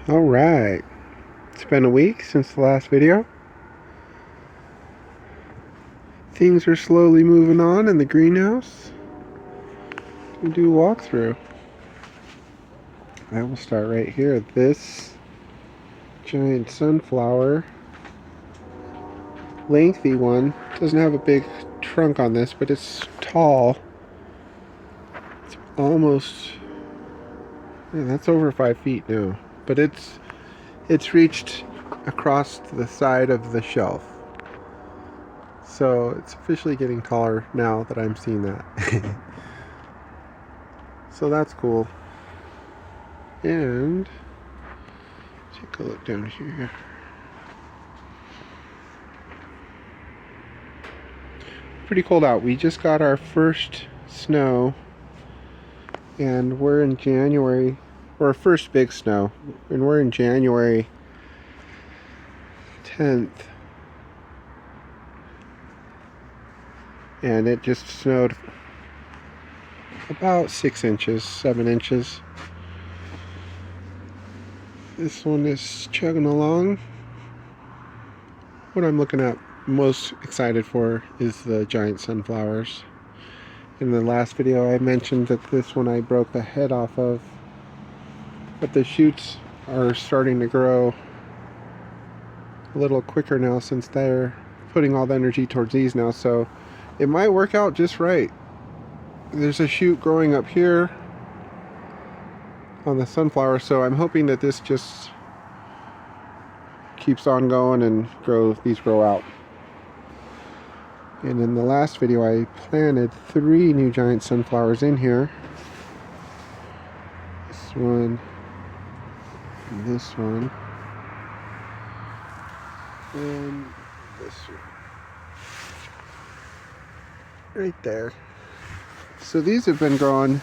Alright, it's been a week since the last video. Things are slowly moving on in the greenhouse. We do a walkthrough. I will start right here. This giant sunflower, lengthy one, doesn't have a big trunk on this, but it's tall. It's almost, yeah, that's over 5 feet now, but it's reached across the side of the shelf. So it's officially getting taller now that I'm seeing that. So that's cool. And take a look down here. Pretty cold out. We just got our first snow, and we're in January, or our first big snow, and we're in January 10th. And it just snowed about 6 inches, 7 inches. This one is chugging along. What I'm looking at most excited for is the giant sunflowers. In the last video I mentioned that this one I broke the head off of, but the shoots are starting to grow a little quicker now since they're putting all the energy towards these now, so it might work out just right. There's a shoot growing up here on the sunflower, so I'm hoping that this just keeps on going and these grow out. And in the last video I planted 3 new giant sunflowers in here. This one, and this one, and this one. Right there. So these have been growing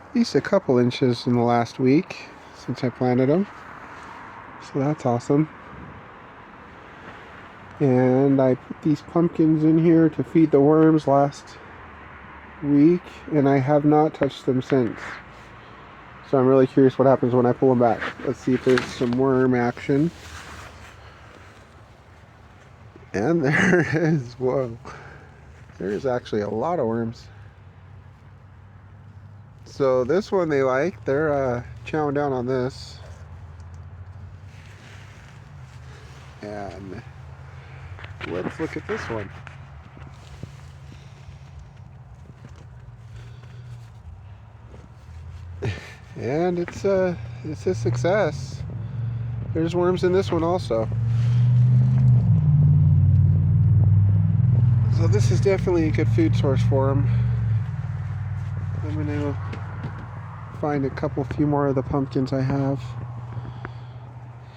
at least a couple inches in the last week since I planted them. So that's awesome. And I put these pumpkins in here to feed the worms last week, and I have not touched them since. So I'm really curious what happens when I pull them back. Let's see if there's some worm action. And there is, whoa, there's actually a lot of worms. So this one they like, they're chowing down on this. And let's look at this one. And it's a success. There's worms in this one also. So this is definitely a good food source for them. I'm going to find a few more of the pumpkins I have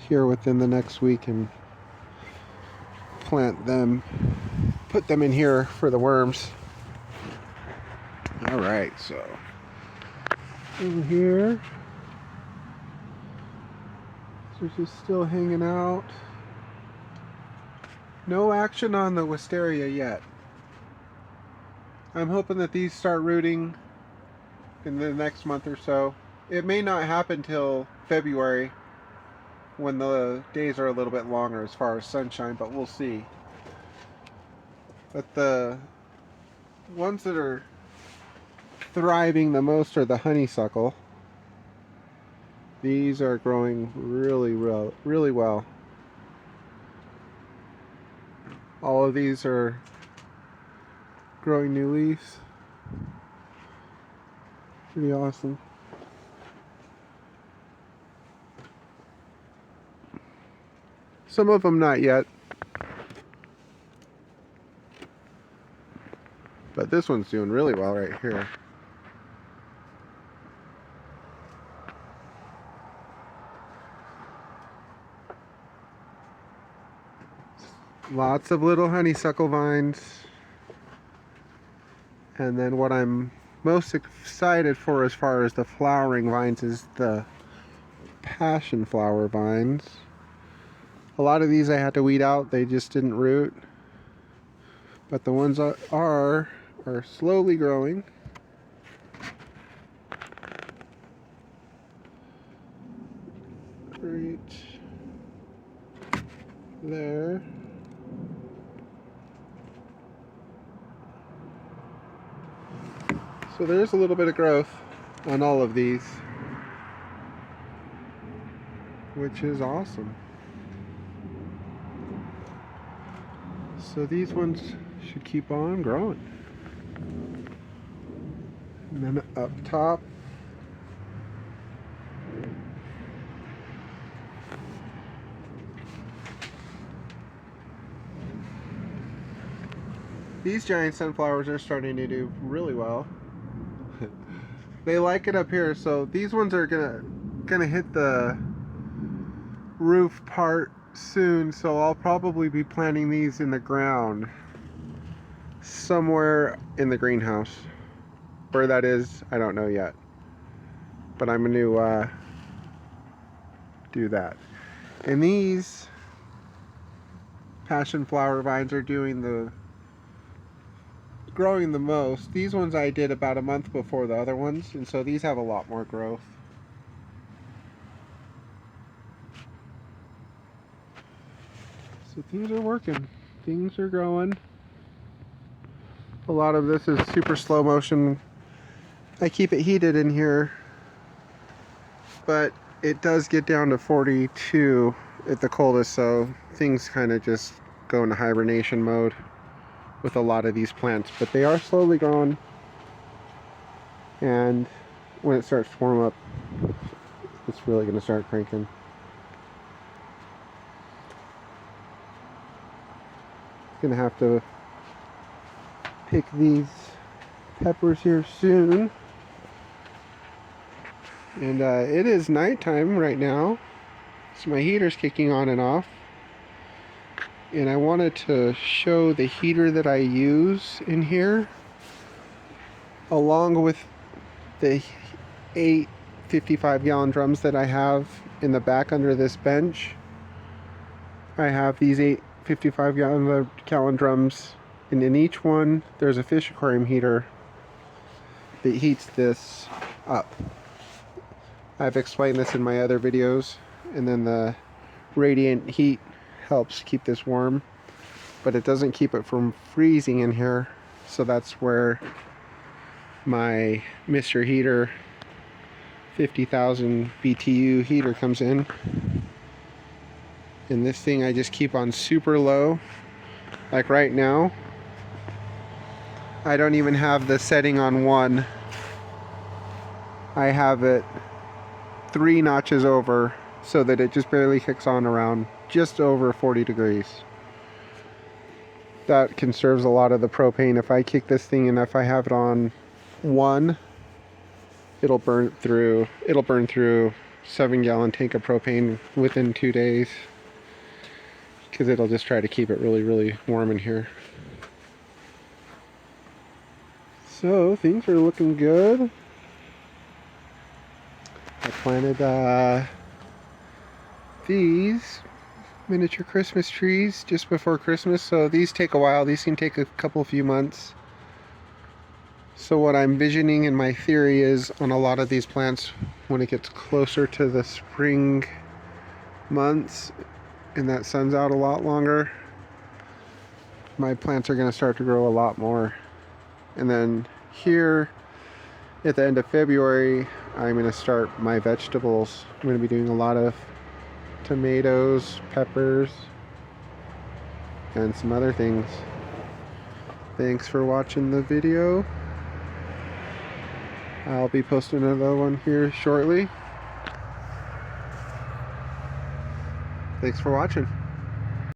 here within the next week and plant them, put them in here for the worms. Alright, so in here, they're just still hanging out. No action on the wisteria yet. I'm hoping that these start rooting in the next month or so. It may not happen till February when the days are a little bit longer as far as sunshine, but we'll see. But the ones that are thriving the most are the honeysuckle. These are growing really well. All of these are growing new leaves. Pretty awesome. Some of them not yet, but this one's doing really well right here. Lots of little honeysuckle vines. And then what I'm most excited for as far as the flowering vines is the passion flower vines. A lot of these I had to weed out, they just didn't root. But the ones that are slowly growing. right there. So there's a little bit of growth on all of these, which is awesome. So these ones should keep on growing. And then up top, these giant sunflowers are starting to do really well. They like it up here, so these ones are gonna hit the roof part soon, so I'll probably be planting these in the ground somewhere in the greenhouse. Where that is, I don't know yet, but I'm gonna do that. And these passion flower vines are growing the most. These ones I did about a month before the other ones, and so these have a lot more growth. So things are working. Things are growing. A lot of this is super slow motion. I keep it heated in here, but it does get down to 42 at the coldest, so things kind of just go into hibernation mode with a lot of these plants. But they are slowly growing, and when it starts to warm up, it's really going to start cranking. Gonna have to pick these peppers here soon. And it is nighttime right now, so my heater's kicking on and off. And I wanted to show the heater that I use in here, along with the 8 55-gallon drums that I have in the back under this bench. I have these 8 55-gallon drums, and in each one there's a fish aquarium heater that heats this up. I've explained this in my other videos, and then the radiant heat helps keep this warm, but it doesn't keep it from freezing in here, so that's where my Mr. Heater 50,000 BTU heater comes in. And this thing I just keep on super low. Like right now, I don't even have the setting on 1. I have it 3 notches over, so that it just barely kicks on around just over 40 degrees. That conserves a lot of the propane. If I kick this thing and if I have it on 1, it'll burn through 7-gallon tank of propane within 2 days, because it'll just try to keep it really, really warm in here. So things are looking good. I planted these miniature Christmas trees just before Christmas, so these take a while. These can take a few months. So what I'm envisioning in my theory is, on a lot of these plants, when it gets closer to the spring months and that sun's out a lot longer, my plants are going to start to grow a lot more. And then here at the end of February, I'm going to start my vegetables. I'm going to be doing a lot of tomatoes, peppers, and some other things. Thanks for watching the video. I'll be posting another one here shortly. Thanks for watching.